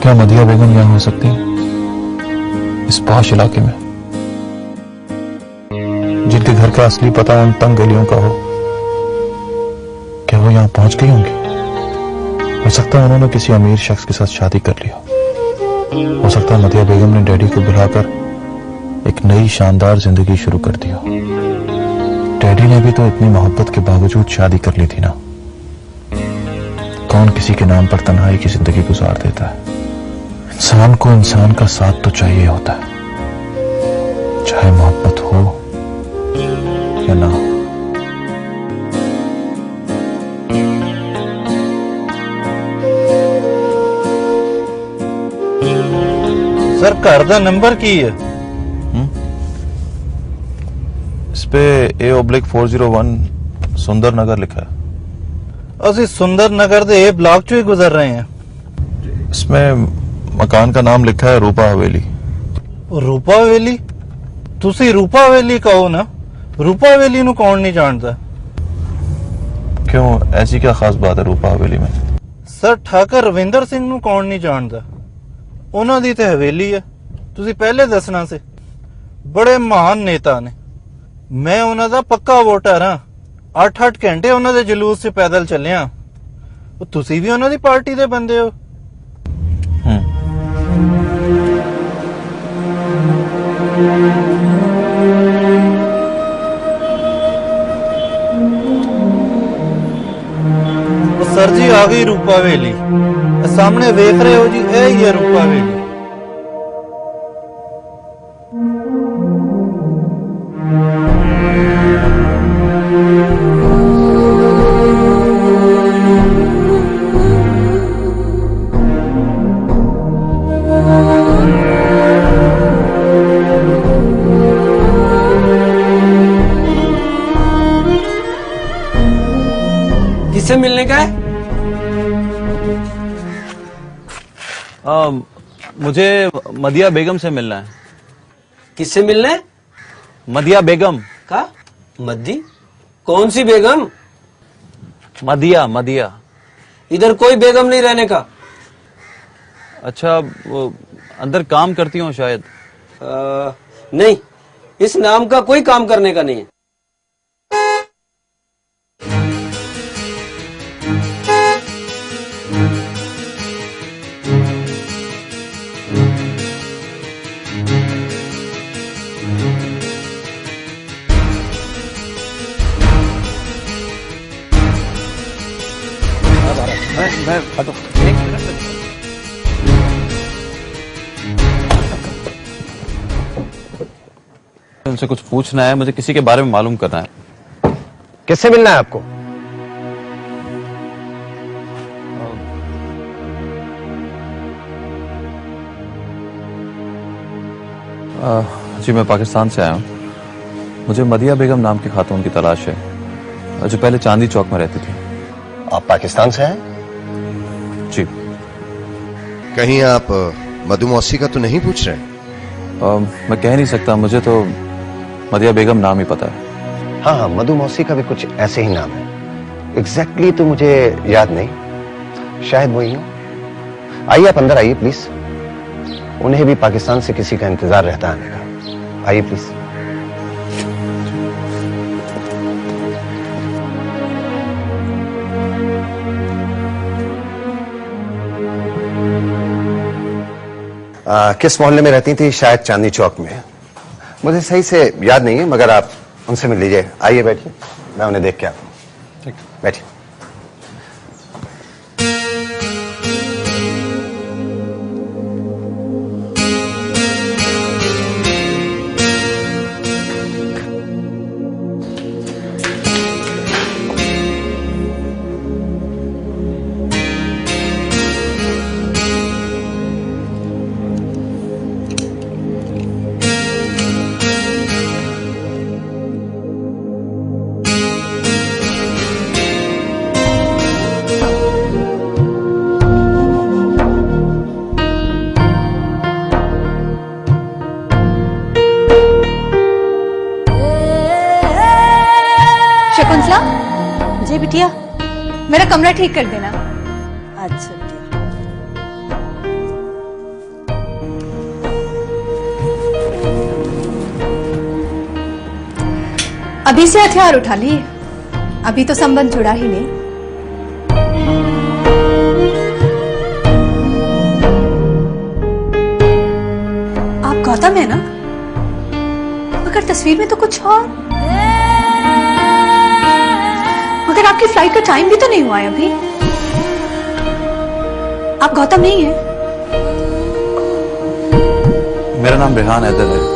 क्या मदिया बेगम यहाँ हो सकती है, इस पॉश इलाके में, जिनके घर का असली पता उन तंग गलियों का हो? क्या वो यहाँ पहुंच गई होंगी? हो सकता है उन्होंने किसी अमीर शख्स के साथ शादी कर लिया। हो सकता है मदिया बेगम ने डैडी को बुलाकर एक नई शानदार जिंदगी शुरू कर दी हो। डैडी ने भी तो इतनी मोहब्बत के बावजूद शादी कर ली थी ना। कौन किसी के नाम पर तन्हाई की जिंदगी गुजार देता है? इंसान को इंसान का साथ तो चाहिए होता है, चाहे मोहब्बत हो या ना हो। सर घर का नंबर की है? इस पे A/401 सुंदर नगर लिखा है। असि सुंदर नगर दे ए ब्लॉक चो ही गुजर रहे हैं। इसमें मकान का नाम लिखा है रूपा हवेली। रूपा हवेली? तुसी रूपा हवेली कहो ना, रूपा हवेली नु कौन नहीं जानता? क्यों, ऐसी क्या खास बात है रूपा हवेली में? सर ठाकर रविंदर सिंह नु कौन नहीं जानता? उन्हां दी ते हवेली है, तुसी पहले दसना से। बड़े महान नेता ने, मैं उन्हां दा पक्का वोटर हां। 8-8 घंटे उन्हां दे जलूस से पैदल चलिया। तुसी भी उन्हां दी पार्टी दे बंदे हो। सर जी आ गई रूपा हवेली, सामने वेख रहे हो जी, ए ही है रूपा हवेली। किससे मिलने का है? मुझे मदिया बेगम से मिलना है। किससे मिलना है? मदिया बेगम का? मद्दी? कौन सी बेगम? मदिया मदिया। इधर कोई बेगम नहीं रहने का। अच्छा, वो अंदर काम करती हूँ शायद। नहीं, इस नाम का कोई काम करने का नहीं है। मैं हटो, एक मिनट। उनसे कुछ पूछना है, मुझे किसी के बारे में मालूम करना है। किससे मिलना है आपको? जी मैं पाकिस्तान से आया हूँ। मुझे मदिया बेगम नाम की खातून की तलाश है, जो पहले चांदी चौक में रहती थी। आप पाकिस्तान से आए? जी। कहीं आप मधु मौसी का तो नहीं पूछ रहे? मैं कह नहीं सकता, मुझे तो मदिया बेगम नाम ही पता है। हाँ हाँ, मधु मौसी का भी कुछ ऐसे ही नाम है। एग्जैक्टली तो मुझे याद नहीं, शायद वही हो। आइए आप अंदर आइए प्लीज। उन्हें भी पाकिस्तान से किसी का इंतजार रहता आने का। आइए प्लीज। किस मोहल्ले में रहती थी? शायद चांदनी चौक में। मुझे सही से याद नहीं है, मगर आप उनसे मिल लीजिए। आइए बैठिए, मैं उन्हें देख के आता हूं। ठीक, बैठिए। शकुंतला, जी बिटिया, मेरा कमरा ठीक कर देना। अच्छा बिटिया। अभी से हथियार उठा लिए, अभी तो संबंध जुड़ा ही नहीं। आप गौतम है ना? मगर तस्वीर में तो कुछ और। मगर आपकी फ्लाइट का टाइम भी तो नहीं हुआ है अभी। आप गौतम नहीं है? मेरा नाम रेहान हैदर है,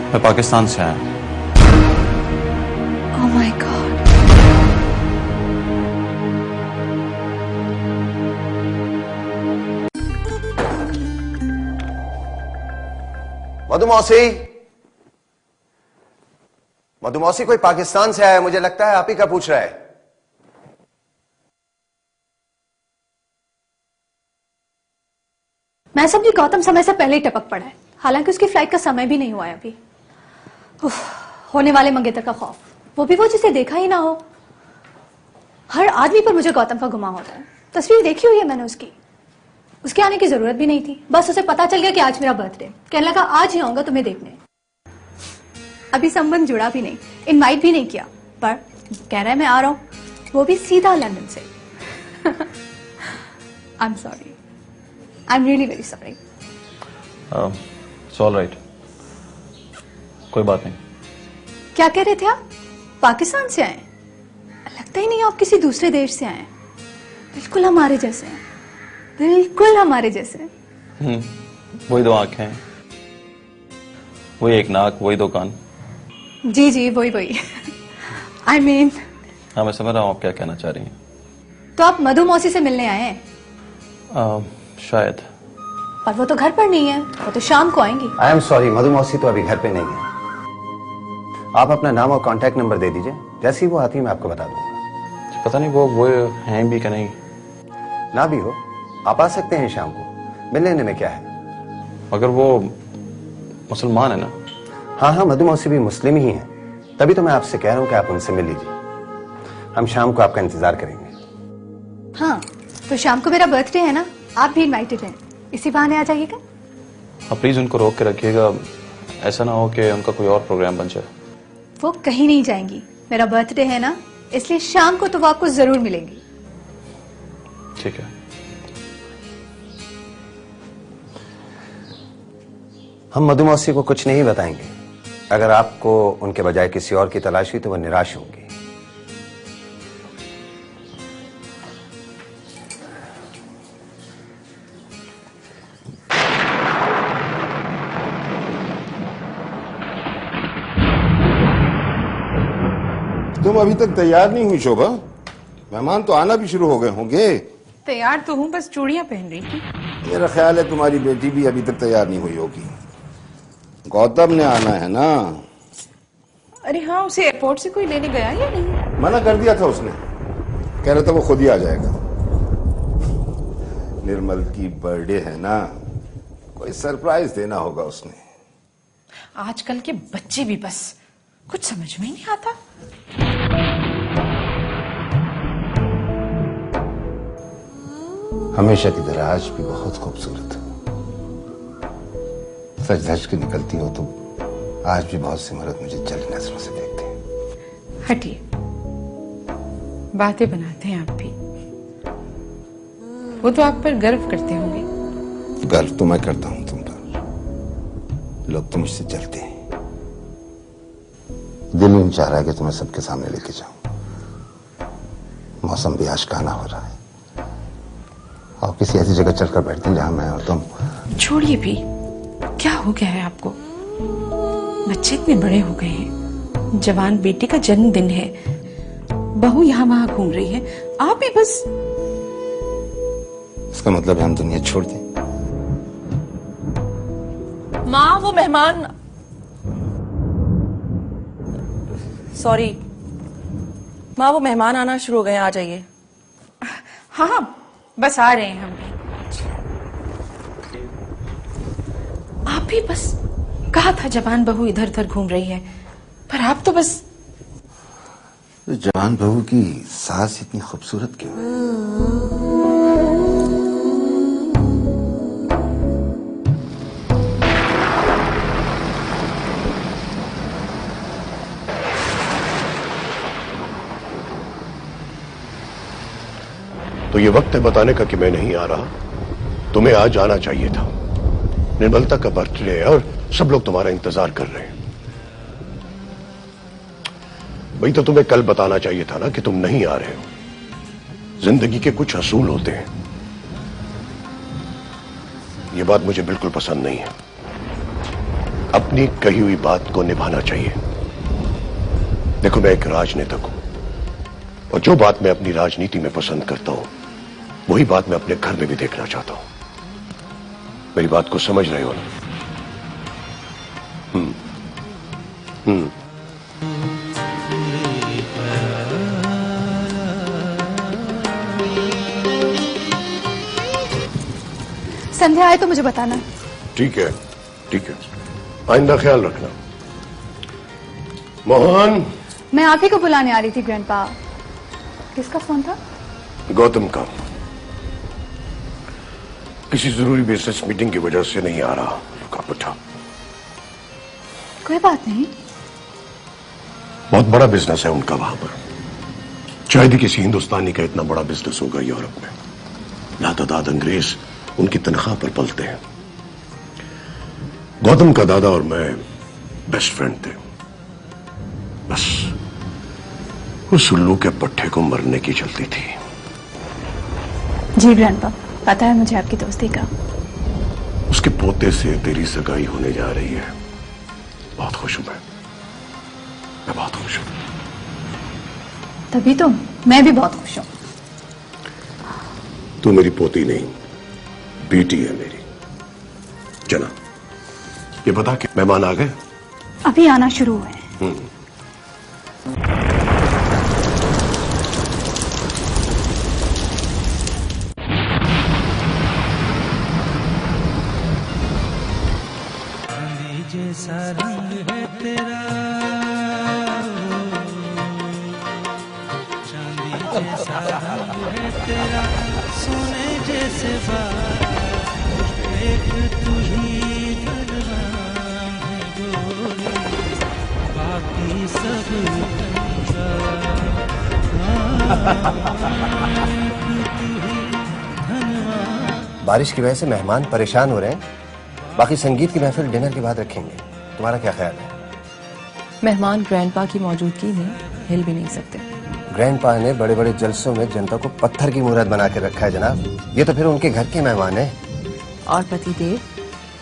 मैं पाकिस्तान से आया हूं। Oh my God. मधुमौसी, मधुमौसी कोई पाकिस्तान से आया है, मुझे लगता है आप ही का पूछ रहा है। मैं समझी गौतम समय से पहले ही टपक पड़ा है, हालांकि उसकी फ्लाइट का समय भी नहीं हुआ है अभी। उफ, होने वाले मंगेतर का खौफ, वो भी वो जिसे देखा ही ना हो। हर आदमी पर मुझे गौतम का गुमान होता है। तस्वीर देखी हुई है मैंने उसकी। उसके आने की जरूरत भी नहीं थी, बस उसे पता चल गया कि आज मेरा बर्थडे, कहने लगा आज ही आऊंगा तुम्हें देखने। अभी संबंध जुड़ा भी नहीं, इनवाइट भी नहीं किया, पर कह रहा है मैं आ रहा हूं, वो भी सीधा लंदन से। I am sorry, I am really very sorry. It's all right, कोई बात नहीं। क्या कह रहे थे आप? पाकिस्तान से आए? लगता ही नहीं आप किसी दूसरे देश से आए। बिल्कुल हमारे जैसे हैं, बिल्कुल हमारे जैसे। वही दो आंखें, वही एक नाक, वही दो कान। जी जी, वही वही। आई मीन, हाँ मैं समझ रहा हूँ आप क्या कहना चाह रही हैं। तो आप मधु मौसी से मिलने आए हैं? शायद। पर वो तो घर पर नहीं है, वो तो शाम को आएंगी। आई एम सॉरी, मधुमौसी तो अभी घर पे नहीं है। आप अपना नाम और कांटेक्ट नंबर दे दीजिए, जैसे ही वो आती है मैं आपको बता दूंगा। पता नहीं वो हैं भी कि नहीं। ना भी हो, आप आ सकते हैं शाम को, मिल लेने में क्या है। अगर वो मुसलमान है ना? हाँ हाँ, मधुमौसी भी मुस्लिम ही है, तभी तो मैं आपसे कह रहा हूँ कि आप उनसे मिल लीजिए। हम शाम को आपका इंतजार करेंगे। हाँ, तो शाम को मेरा बर्थडे है ना, आप भी इनवाइटेड हैं, इसी बहाने आ जाइएगा। आप प्लीज उनको रोक के रखिएगा, ऐसा ना हो कि उनका कोई और प्रोग्राम बन जाए। वो कहीं नहीं जाएंगी, मेरा बर्थडे है ना, इसलिए शाम को तो वो आपको जरूर मिलेंगी। ठीक है। हम मधुमौसी को कुछ नहीं बताएंगे। अगर आपको उनके बजाय किसी और की तलाश हुई तो वो निराश होंगी। तुम अभी तक तैयार नहीं हुई शोभा? मेहमान तो आना भी शुरू हो गए होंगे। तैयार तो हूँ, बस चूड़ियां पहन रही थी। मेरा ख्याल है तुम्हारी बेटी भी अभी तक तैयार नहीं हुई होगी। गौतम ने आना है ना? अरे हाँ, उसे एयरपोर्ट से कोई लेने गया या नहीं? मना कर दिया था उसने, कह रहा था वो खुद ही आ जाएगा। निर्मल की बर्थडे है ना, कोई सरप्राइज देना होगा उसने। आजकल के बच्चे भी बस कुछ समझ में ही नहीं आता। हमेशा की तरह आज भी बहुत खूबसूरत है। सच धज के निकलती हो तो आज भी बहुत से मर्द मुझे जली नजरों से देखते हैं। हटिए, बातें बनाते हैं आप भी। वो तो आप पर गर्व करते होंगे। गर्व तो मैं करता हूं तुम पर, लोग तो मुझसे जलते हैं। दिल नहीं चाह रहा है कि तुम्हें सबके सामने लेके जाऊं। मौसम भी आशिकाना हो रहा है, और किसी ऐसी जगह चलकर बैठते हैं जहां मैं और तुम। छोड़िए भी, क्या हो गया है आपको? बच्चे इतने बड़े हो गए हैं, जवान बेटी का जन्मदिन है, बहू यहाँ वहां घूम रही है, आप भी बस। इसका मतलब है हम दुनिया छोड़ दें? माँ, वो मेहमान, सॉरी माँ, वो मेहमान आना शुरू हो गए हैं, आ जाइए। हाँ हाँ, बस आ रहे हैं हम भी। आप भी बस, कहा था जवान बहू इधर उधर घूम रही है, पर आप तो बस। जवान बहू की सास इतनी खूबसूरत क्यों है? ये वक्त है बताने का कि मैं नहीं आ रहा। तुम्हें आज आना चाहिए था। निर्मलता का बर्थडे है और सब लोग तुम्हारा इंतजार कर रहे हैं। भाई तो तुम्हें कल बताना चाहिए था ना कि तुम नहीं आ रहे हो। जिंदगी के कुछ असूल होते हैं। ये बात मुझे बिल्कुल पसंद नहीं है। अपनी कही हुई बात को निभाना चाहिए। देखो, मैं एक राजनेता हूं और जो बात मैं अपनी राजनीति में पसंद करता हूं वही बात मैं अपने घर में भी देखना चाहता हूं। मेरी बात को समझ रहे हो ना? संध्या आए तो मुझे बताना। ठीक है, ठीक है। आइंदा ख्याल रखना। मोहन। मैं आप ही को बुलाने आ रही थी ग्रैंडपा। किसका फोन था? गौतम का। किसी जरूरी बिजनेस मीटिंग की वजह से नहीं आ रहा। रुकावट था। कोई बात नहीं। बहुत बड़ा बिजनेस है उनका वहां पर। शायद ही किसी हिंदुस्तानी का इतना बड़ा बिजनेस होगा यूरोप में। लातादाद अंग्रेज उनकी तनख्वाह पर पलते हैं। गौतम का दादा और मैं बेस्ट फ्रेंड थे। बस उस उल्लू के पट्टे को मरने की चलती थी। जी ग्रैंडपा, पता है मुझे आपकी दोस्ती का। उसके पोते से तेरी सगाई होने जा रही है। बहुत खुश हूं मैं बहुत खुश हूं। तभी तो मैं भी बहुत खुश हूं। तू मेरी पोती नहीं, बेटी है मेरी। चला, ये बता कि मेहमान आ गए? अभी आना शुरू हुए हैं। जैसा रंग है तेरा, चांदी जैसा रंग है तेरा, सोने जैसे बाल, एक तू ही भगवान है गोरी, बाकी सब बारिश की वजह से मेहमान परेशान हो रहे हैं। बाकी संगीत की महफिल डिनर के बाद रखेंगे। तुम्हारा क्या ख्याल है? मेहमान ग्रैंडपा की मौजूदगी में हिल भी नहीं सकते। ग्रैंडपा ने बड़े बड़े जलसों में जनता को पत्थर की मूर्त बना के रखा है जनाब। ये तो फिर उनके घर के मेहमान हैं। और पतिदेव,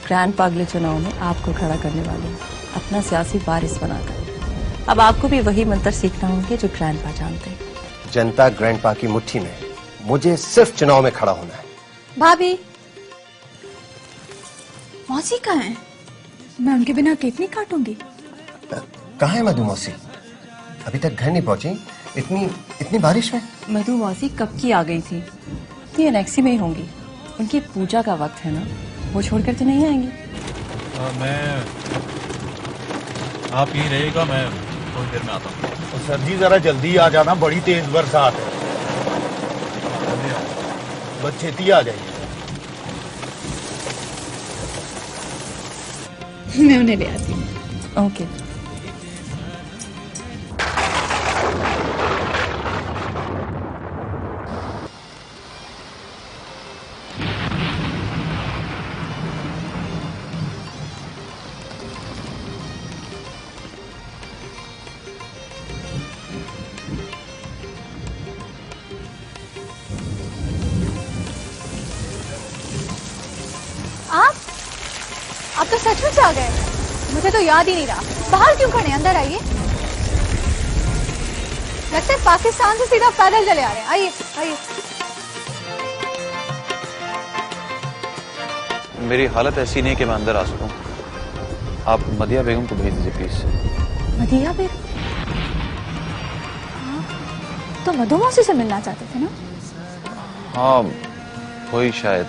ग्रैंडपा अगले चुनाव में आपको खड़ा करने वाले हैं, अपना सियासी वारिस बनाकर। अब आपको भी वही मंत्र सीखना होंगे जो ग्रैंडपा जानते हैं। जनता ग्रैंडपा की मुट्ठी में। मुझे सिर्फ चुनाव में खड़ा होना है। भाभी, मौसी कहाँ है? मैं उनके बिना केक नहीं काटूंगी। कहाँ है मधु मौसी? अभी तक घर नहीं पहुंची? इतनी बारिश में? मधु मौसी कब की आ गई थी। ये एनेक्सी में ही होंगी। उनकी पूजा का वक्त है ना, वो छोड़कर तो नहीं आएंगी। आप यहीं रहेगा, मैं थोड़ी देर में आता हूँ। सर जी जरा जल्दी आ जाना, बड़ी तेज बरसात है। बस छेती आ जाइए। मैं उन्हें ले आती हूँ। ओके। आप तो सचमुच आ गए। मुझे तो याद ही नहीं रहा। बाहर क्यों खड़े? अंदर आइए। लगता है पाकिस्तान से सीधा पैदल चले आ रहे हैं। आइए आइए। मेरी हालत ऐसी नहीं कि मैं अंदर आ सकूं। आप मदिया बेगम को भेज दीजिए प्लीज। मदिया बेगम? हाँ, तो मधु मौसी से मिलना चाहते थे ना? हाँ, वही शायद।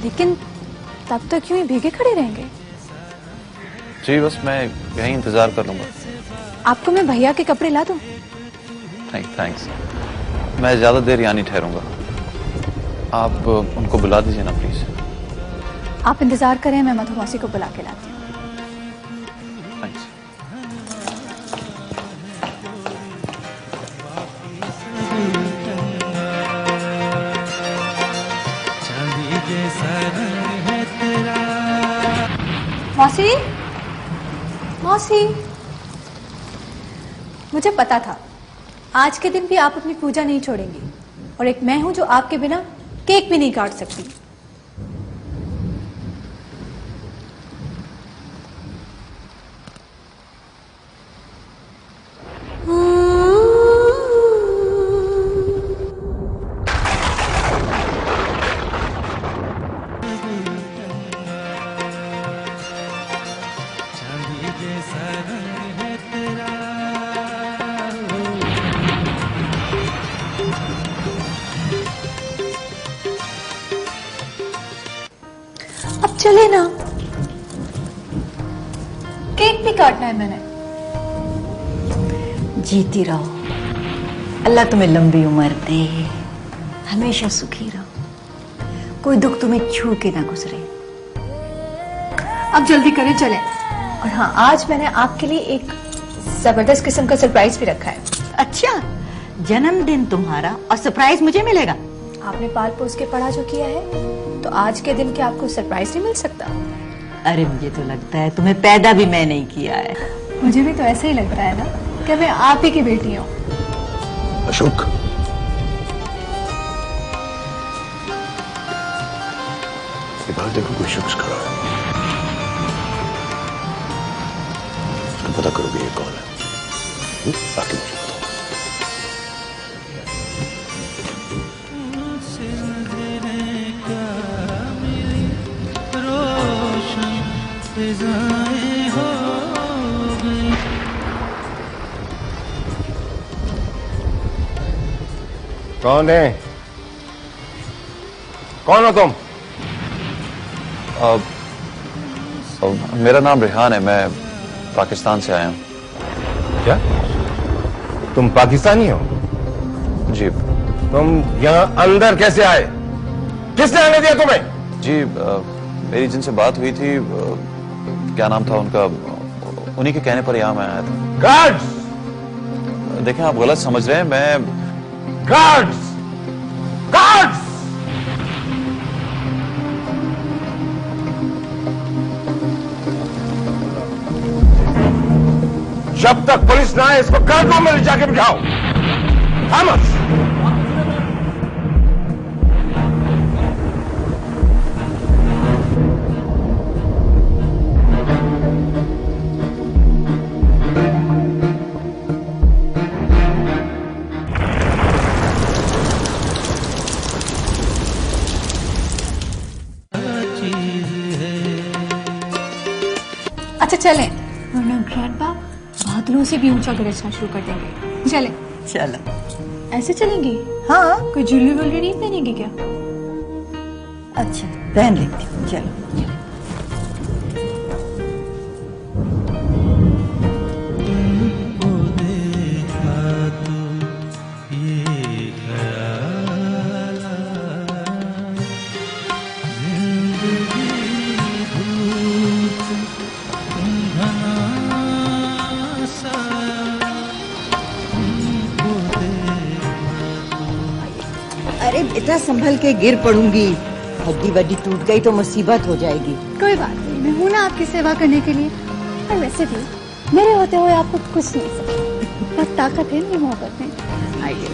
लेकिन तब तक क्यों ही भीगे खड़े रहेंगे? जी बस मैं यहीं इंतजार कर लूंगा। आपको मैं भैया के कपड़े ला दूं? नहीं थैंक्स, मैं ज्यादा देर यहाँ नहीं ठहरूंगा। आप उनको बुला दीजिए ना प्लीज। आप इंतजार करें, मैं मधु मौसी को बुला के लाती हूँ। थैंक्स। जैसा रंग है तेरा। मौसी, मौसी, मुझे पता था आज के दिन भी आप अपनी पूजा नहीं छोड़ेंगी, और एक मैं हूं जो आपके बिना केक भी नहीं काट सकती। चांदी जैसा रंग है तेरा। अब चले ना, केक भी काटना है मैंने। जीती रहो, अल्लाह तुम्हें लंबी उम्र दे, हमेशा सुखी रहो, कोई दुख तुम्हें छू के ना गुजरे। अब जल्दी करें, चलें। और हाँ, आज मैंने आपके लिए एक जबरदस्त किस्म का सरप्राइज भी रखा है। अच्छा, जन्मदिन तुम्हारा और सरप्राइज मुझे मिलेगा? आपने पाल पोस के पढ़ा जो किया है, तो आज के दिन क्या आपको सरप्राइज नहीं मिल सकता? अरे मुझे तो लगता है तुम्हें पैदा भी मैं नहीं किया है। मुझे भी तो ऐसे ही लगता है ना कि मैं आप ही की बेटी हूँ। अशोक, ये बाहर देखो, कोई शख्स खड़ा है, उसको पता करोगे ये कौन है? आके मुझे बताओ। रोशन फिजाएं हो गई। कौन है? कौन हो तुम? मेरा नाम रेहान है, मैं पाकिस्तान से आया हूँ। क्या तुम पाकिस्तानी हो? जी। तुम यहाँ अंदर कैसे आए? किसने आने दिया तुम्हें? जी, मेरी जिनसे बात हुई थी, क्या नाम था उनका, उन्हीं के कहने पर यहाँ मैं आया था। गार्ड्स! देखें, आप गलत समझ रहे हैं, मैं गार्ड्स! गार्ड्स! जब तक पुलिस ना आए इसको गार्ड रूम में जाके बिठाओ। थॉमस! अच्छा चलें, वरना ग्रैंडपा बादलों से भी ऊंचा गरजना शुरू कर देंगे। चलें। चलो। ऐसे चलेंगी? हाँ। कोई ज्वेलरी वुलरी नहीं पहनेगी क्या? अच्छा, पहन लेती हूँ, चलो। अरे बेटा, संभल के गिर पड़ूंगी, हड्डी वड्डी टूट गई तो मुसीबत हो जाएगी। कोई बात नहीं, मैं हूं ना आपकी सेवा करने के लिए। और वैसे भी मेरे होते हुए आपको कुछ नहीं सकता। बहुत ताकत है मेरी मोहब्बत में। आइए।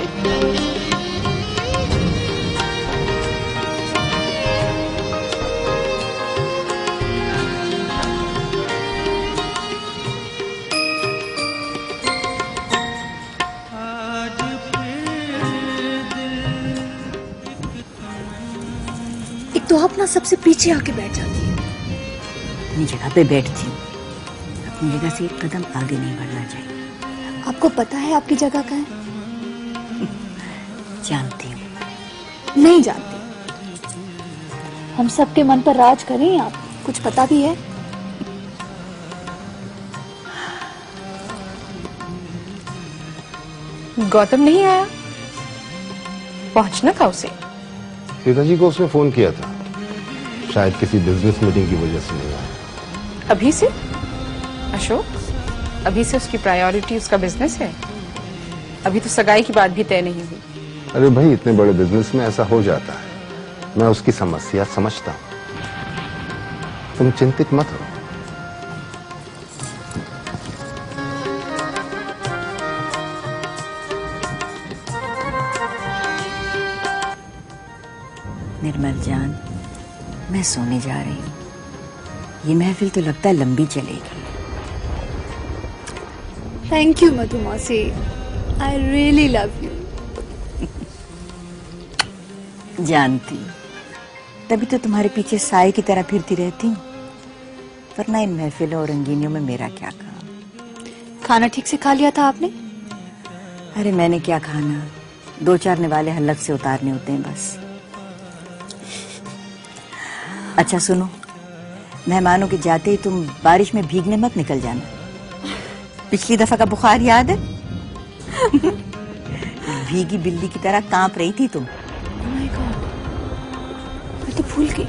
तो आप ना सबसे पीछे आके बैठ जाती है। अपनी जगह पे बैठती हूँ, अपनी जगह से एक कदम आगे नहीं बढ़ना चाहिए। आपको पता है आपकी जगह कहाँ है? जानती हूँ। नहीं जानती। हम सबके मन पर राज करें, आप कुछ पता भी है? गौतम नहीं आया? पहुंचना था उसे। पिताजी को उसने फोन किया था, शायद किसी बिजनेस मीटिंग की वजह से नहीं आया। अभी से? अशोक, अभी से उसकी प्रायोरिटी उसका बिजनेस है? अभी तो सगाई की बात भी तय नहीं हुई। अरे भाई, इतने बड़े बिजनेस में ऐसा हो जाता है। मैं उसकी समस्या समझता हूं, तुम चिंतित मत हो। निर्मल जान, मैं सोने जा रही हूँ। ये महफिल तो लगता है लंबी चलेगी। थैंक यू मधु मौसी, आई रियली लव यू। जानती हूँ, तभी तो तुम्हारे पीछे साए की तरह फिरती रहती हूँ, वरना इन महफिलों और रंगीनियों में मेरा क्या काम। खाना ठीक से खा लिया था आपने? अरे मैंने क्या खाना, 2-4 निवाले हलक से उतारने होते हैं बस। अच्छा सुनो, मेहमानों के जाते ही तुम बारिश में भीगने मत निकल जाना। पिछली दफा का बुखार याद है? भीगी बिल्ली की तरह कांप रही थी तुम। Oh my God, मैं तो भूल गई।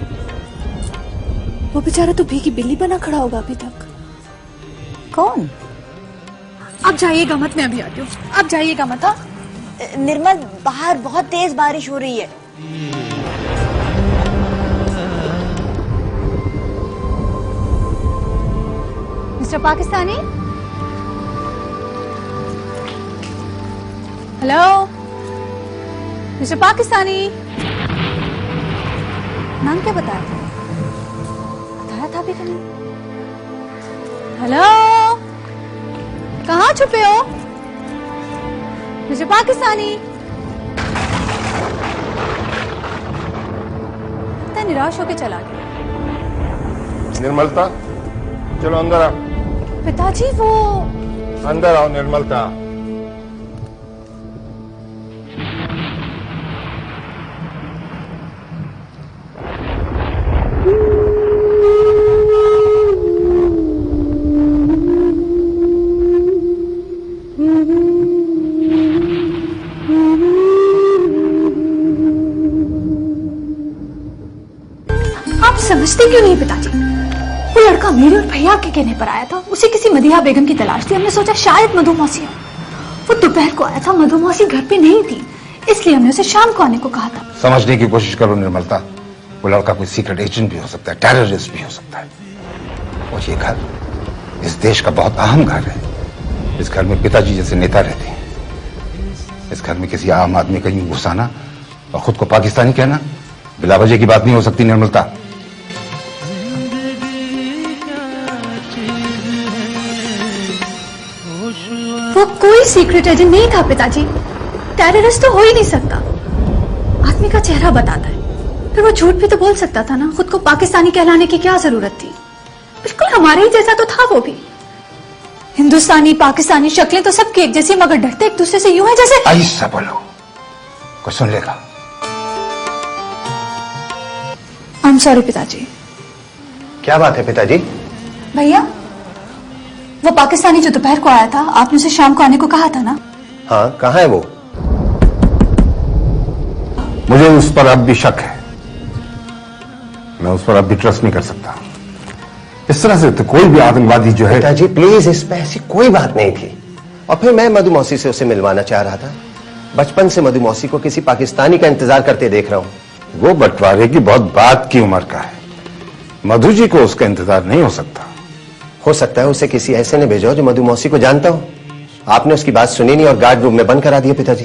वो बेचारा तो भीगी बिल्ली बना खड़ा होगा अभी तक। कौन? आप जाइएगा मत, मैं अभी आती हूँ। आप जाइएगा मत। हाँ निर्मल, बाहर बहुत तेज बारिश हो रही है। Mister Pakistani, hello mister Pakistani. नाम क्या बताया था? बताया था अभी कि नहीं? हेलो, कहाँ छुपे हो मिस्टर पाकिस्तानी? लगता है निराश होके चला गया। निर्मलता, चलो अंदर आओ। पिताजी वो अंदर आओ निर्मलता। आप समझते क्यों नहीं पिताजी? वो लड़का मेरे और भैया के कहने पर आया था। उसे किसी मदिहा बेगम की तलाश थी। हमने सोचा शायद मधु मौसी हो। वो दोपहर को आया था, मधु मौसी घर पे नहीं थी, इसलिए हमने उसे शाम को आने को कहा था। समझने की कोशिश करो निर्मलता, वो लड़का कोई सीक्रेट एजेंट भी हो सकता है, टेररिस्ट भी हो सकता है। और ये घर इस देश का बहुत अहम घर है। इस घर में पिताजी जैसे नेता रहते हैं। इस घर में किसी आम आदमी का यूं घुसाना और खुद को पाकिस्तानी कहना बिला वजह की बात नहीं हो सकती निर्मलता। वो कोई सीक्रेट एजेंट नहीं था पिताजी। टेररिस्ट तो हो ही नहीं सकता। आदमी का चेहरा बताता है। फिर वो झूठ भी तो बोल सकता था ना। खुद को पाकिस्तानी कहलाने की क्या जरूरत थी? बिल्कुल हमारे ही जैसा तो था वो भी। हिंदुस्तानी पाकिस्तानी शक्लें तो सबकी एक जैसी, मगर डरते एक दूसरे से यूं है जैसे। ऐसा बोलो, कोई सुन लेगा। आई एम सॉरी पिताजी। क्या बात है पिताजी? भैया, वो पाकिस्तानी जो दोपहर को आया था, आपने उसे शाम को आने को कहा था ना? हाँ, कहाँ है वो? मुझे उस पर अब भी शक है। मैं उस पर अब भी ट्रस्ट नहीं कर सकता। इस तरह से तो कोई भी आतंकवादी जो है। पिताजी प्लीज, इसमें ऐसी कोई बात नहीं थी। और फिर मैं मधु मौसी से उसे मिलवाना चाह रहा था। बचपन से मधु मौसी को किसी पाकिस्तानी का इंतजार करते देख रहा हूं। वो बंटवारे की बहुत बात की उम्र का है। मधु जी को उसका इंतजार नहीं हो सकता। हो सकता है उसे किसी ऐसे ने भेजा हो जो मधु मौसी को जानता हो। आपने उसकी बात सुनी नहीं और गार्ड रूम में बंद करा दिया पिताजी।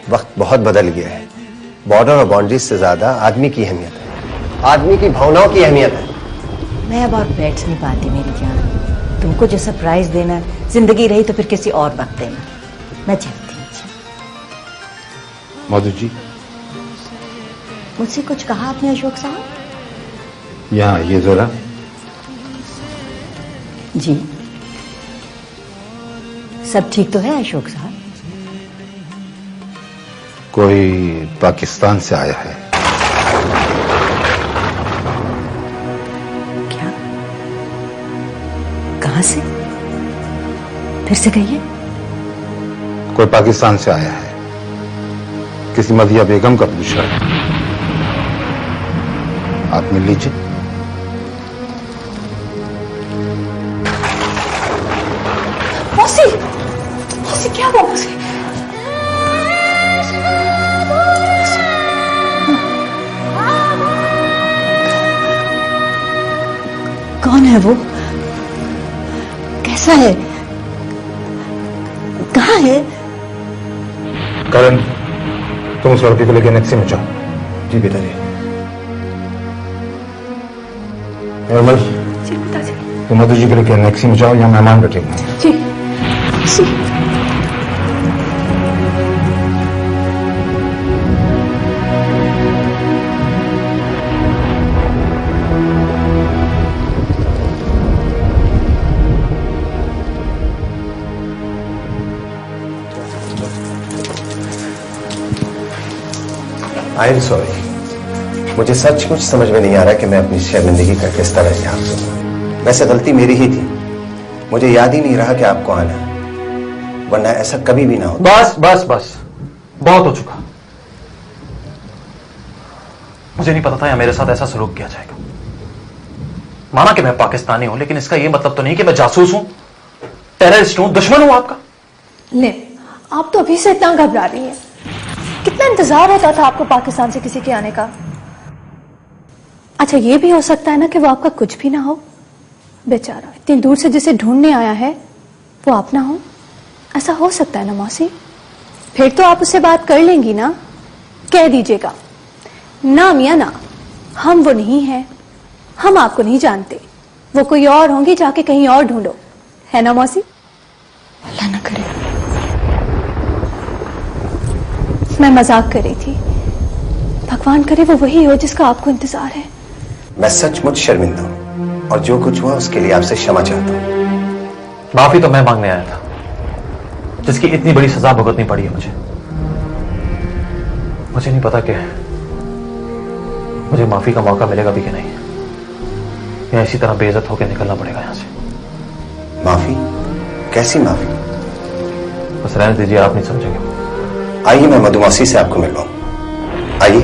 वक्त बहुत बदल गया है। बॉर्डर और बाउंड्रीज से ज्यादा आदमी की अहमियत है, आदमी की भावनाओं की अहमियत है। मैं अब और बैठ नहीं पाती मेरी जान। तुमको जो सरप्राइज देना, जिंदगी रही तो फिर किसी और वक्त देना। मैं चलती हूँ। मधु जी, मुझसे कुछ कहा आपने अशोक साहब? यहाँ ये जरा। जी, सब ठीक तो है अशोक साहब? कोई पाकिस्तान से आया है। क्या? कहां से? फिर से कहिए। कोई पाकिस्तान से आया है, किसी मदिया बेगम का पूछ रहा है। आप मिल लीजिए। मौसी, कौन है वो? कैसा है? कहाँ है? करण, तुम उस लड़की को लेकर नेक्सी में जाओ। जी पिताजी। निर्मल, जी पिताजी। तुम मधु जी को लेकर नेक्सी में जाओ, यहाँ मेहमान बैठेंगे। जी जी। आई एम सॉरी, मुझे सचमुच समझ में नहीं आ रहा कि मैं अपनी शर्मिंदगी का किस तरह इजहार करूं। वैसे गलती मेरी ही थी, मुझे याद ही नहीं रहा कि आपको आना है, वरना ऐसा कभी भी ना हो। बस बस बस, बहुत हो चुका। मुझे नहीं पता था या मेरे साथ ऐसा सलूक किया जाएगा। माना कि मैं पाकिस्तानी हूं, लेकिन इसका यह मतलब तो नहीं कि मैं जासूस हूं, टेररिस्ट हूं, दुश्मन हूं आपका। ले, आप तो अभी से इतना घबरा रही हैं। कितना इंतजार होता था आपको पाकिस्तान से किसी के आने का। अच्छा, ये भी हो सकता है ना कि वो आपका कुछ भी ना हो। बेचारा इतनी दूर से जिसे ढूंढने आया है वो आप ना हो, ऐसा हो सकता है ना मौसी? फिर तो आप उससे बात कर लेंगी ना? कह दीजिएगा ना मियां ना, हम वो नहीं हैं, हम आपको नहीं जानते, वो कोई और होंगे, जाके कहीं और ढूंढो, है ना मौसी? अल्लाह ना करे। मैं मजाक कर रही थी, भगवान करे वो वही हो जिसका आपको इंतजार है। मैं सचमुच शर्मिंदा हूं और जो कुछ हुआ उसके लिए आपसे क्षमा चाहता हूं। माफी तो मैं मांगने आया था, जिसकी इतनी बड़ी सजा भुगतनी पड़ी है मुझे। मुझे नहीं पता कि मुझे माफी का मौका मिलेगा भी कि नहीं, या इसी तरह बेइज्जत होकर निकलना पड़ेगा यहां से। माफी? कैसी माफी? बस रहने दीजिए, आप नहीं समझेंगे। आइए मैं मधुमौसी से आपको मिलवाऊं। आइए।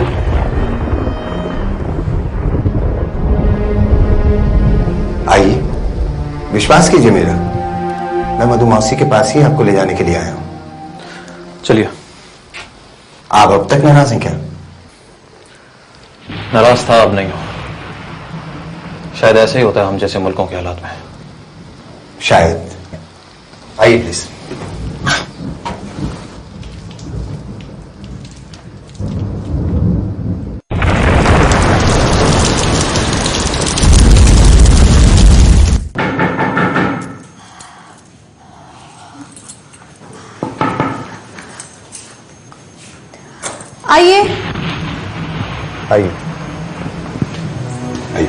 आइए, विश्वास कीजिए मेरा, मैं मधुमौसी के पास ही आपको ले जाने के लिए आया हूं। चलिए। आप अब तक नाराज हैं क्या? नाराज था, अब नहीं हो। शायद ऐसे ही होता है हम जैसे मुल्कों के हालात में। शायद। आइए प्लीज। आइए आइए आइए।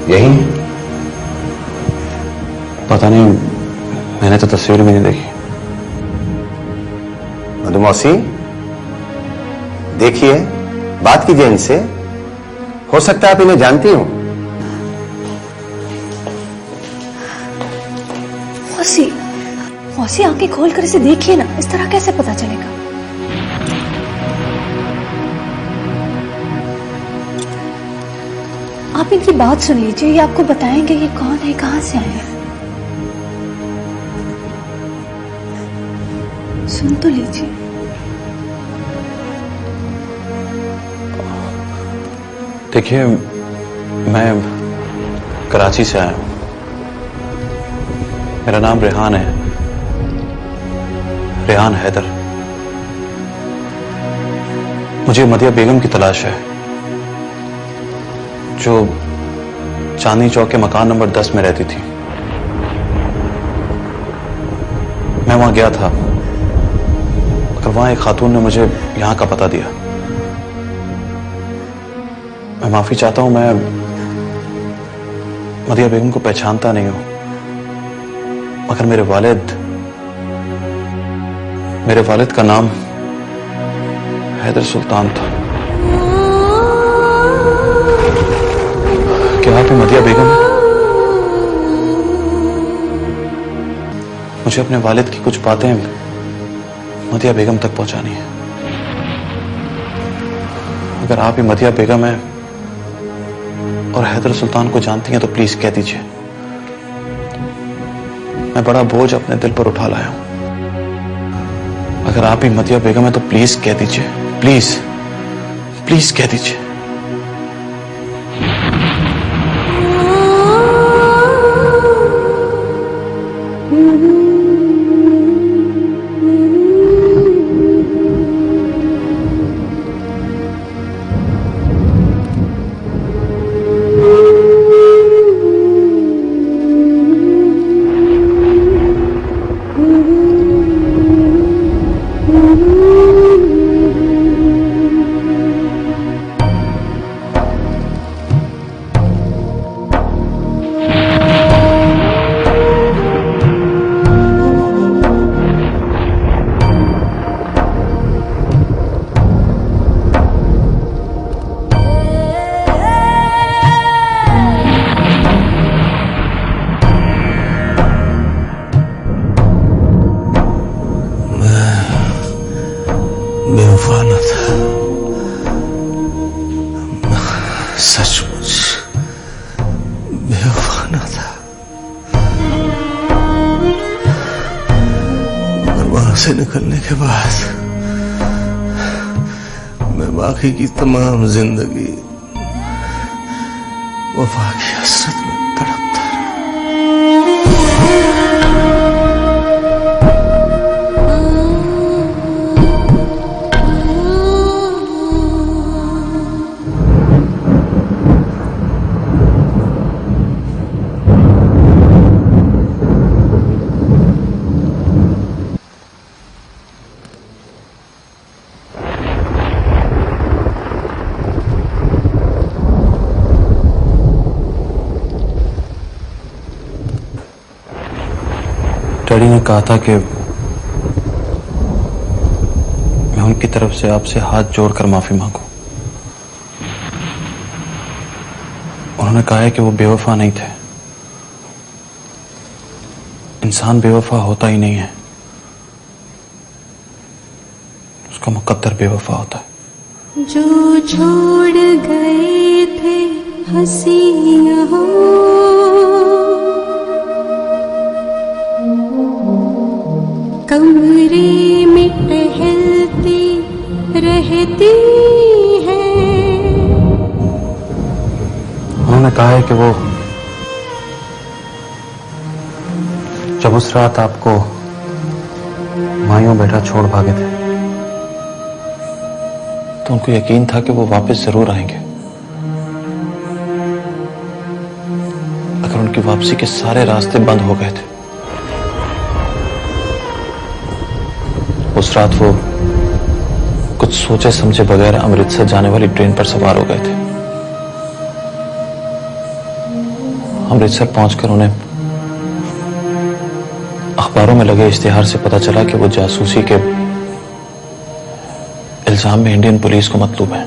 यही? पता नहीं, मैंने तो तस्वीर भी नहीं देखी। मधुमौसी, देखिए, बात कीजिए इनसे, हो सकता है आप इन्हें जानती हो। मौसी, मौसी आंखें खोल कर इसे देखिए ना, इस तरह कैसे पता चलेगा? आप इनकी बात सुन लीजिए, ये आपको बताएंगे ये कौन है, कहां से आए हैं। सुन तो लीजिए। देखिए, मैं कराची से आया हूं। मेरा नाम रेहान है, रेहान हैदर। मुझे मदिया बेगम की तलाश है, जो चांदनी चौक के मकान नंबर 10 में रहती थी। मैं वहां गया था, मगर वहां एक खातून ने मुझे यहां का पता दिया। मैं माफी चाहता हूं, मैं मदिया बेगम को पहचानता नहीं हूं, मगर मेरे वालिद का नाम हैदर सुल्तान था। क्या आप मदिया बेगम हैं? मुझे अपने वालिद की कुछ बातें मदिया बेगम तक पहुंचानी है। अगर आप ही मदिया बेगम हैं और हैदर सुल्तान को जानती हैं तो प्लीज कह दीजिए। मैं बड़ा बोझ अपने दिल पर उठा लाया हूं। अगर आप ही मतिया बेगम है तो प्लीज कह दीजिए, प्लीज प्लीज कह दीजिए। बेवफा न था, सचमुच बेवफा न था। मगर वहां से निकलने के बाद मैं बाकी की तमाम जिंदगी वफा की हसरत में तड़पता डैडी ने कहा था कि मैं उनकी तरफ से आपसे हाथ जोड़कर माफी मांगू। उन्होंने कहा है कि वो बेवफा नहीं थे। इंसान बेवफा होता ही नहीं है, उसका मुकद्दर बेवफा होता है। जो छोड़ गए थे हंसी यहाँ, कमरे में टहलती रहती है। उन्होंने कहा है कि वो जब उस रात आपको मायूं बैठा छोड़ भागे थे तो उनको यकीन था कि वो वापस जरूर आएंगे। अगर उनकी वापसी के सारे रास्ते बंद हो गए थे, उस रात वो कुछ सोचे समझे बगैर अमृतसर जाने वाली ट्रेन पर सवार हो गए थे। अमृतसर पहुंचकर उन्हें अखबारों में लगे इश्तिहार से पता चला कि वो जासूसी के इल्जाम में इंडियन पुलिस को मतलूब है।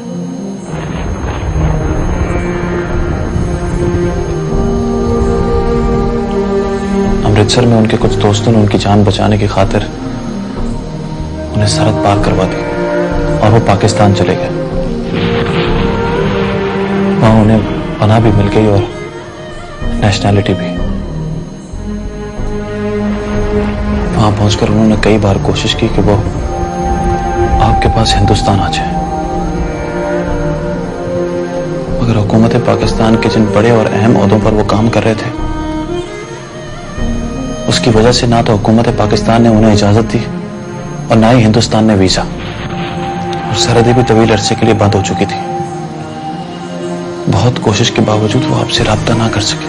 अमृतसर में उनके कुछ दोस्तों ने उनकी जान बचाने की खातिर उन्हें सरहद पार करवा दी और वो पाकिस्तान चले गए। वहां उन्हें पनाह भी मिल गई और नेशनैलिटी भी। वहां पहुंचकर उन्होंने कई बार कोशिश की कि वो आपके पास हिंदुस्तान आ जाए, मगर हुकूमत पाकिस्तान के जिन बड़े और अहम ओहदों पर वो काम कर रहे थे, उसकी वजह से ना तो हुकूमत पाकिस्तान ने उन्हें इजाजत दी और ना ही हिंदुस्तान ने वीजा, और सरहदें भी तवील अरसे के लिए बंद हो चुकी थी। बहुत कोशिश के बावजूद वो आपसे राब्ता ना कर सके।